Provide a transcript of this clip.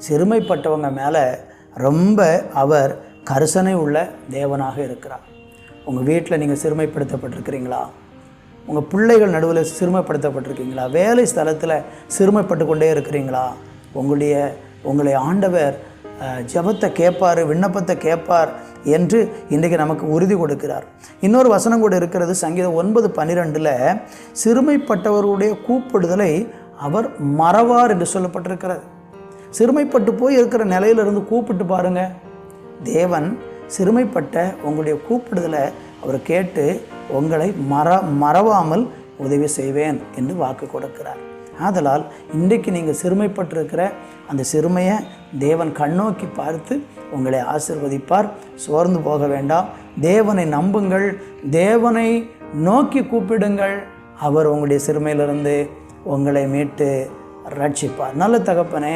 சிறுமைப்பட்டவங்க மேலே ரொம்ப அவர் கரிசனை உள்ள தேவனாக இருக்கிறார். உங்கள் வீட்டில் நீங்கள் சிறுமைப்படுத்தப்பட்டிருக்கிறீங்களா? உங்கள் பிள்ளைகள் நடுவில் சிறுமைப்படுத்தப்பட்டிருக்கீங்களா? வேலை ஸ்தலத்தில் சிறுமைப்பட்டு கொண்டே இருக்கிறீங்களா? உங்களை ஆண்டவர் ஜெபத்தை கேட்பார், விண்ணப்பத்தை கேட்பார் என்று இன்றைக்கு நமக்கு உறுதி கொடுக்கிறார். இன்னொரு வசனம் கூட இருக்கிறது, சங்கீதம் 9:12 சிறுமைப்பட்டவருடைய கூப்பிடுதலை அவர் மறவார் என்று சொல்லப்பட்டிருக்கிறது. சிறுமைப்பட்டு போய் இருக்கிற நிலையிலிருந்து கூப்பிட்டு பாருங்க, தேவன் சிறுமைப்பட்ட உங்களுடைய கூப்பிடுதலை அவர் கேட்டு உங்களை மறவாமல் உதவி செய்வேன் என்று வாக்கு கொடுக்கிறார். ஆதலால் இன்றைக்கு நீங்கள் சிறுமைப்பட்டிருக்கிற அந்த சிறுமையை தேவன் கண்ணோக்கி பார்த்து உங்களை ஆசீர்வதிப்பார். சோர்ந்து போக வேண்டாம், தேவனை நம்புங்கள், தேவனை நோக்கி கூப்பிடுங்கள். அவர் உங்களுடைய சிறுமையிலிருந்து உங்களை மீட்டு ரட்சிப்பார். நல்ல தகப்பனே,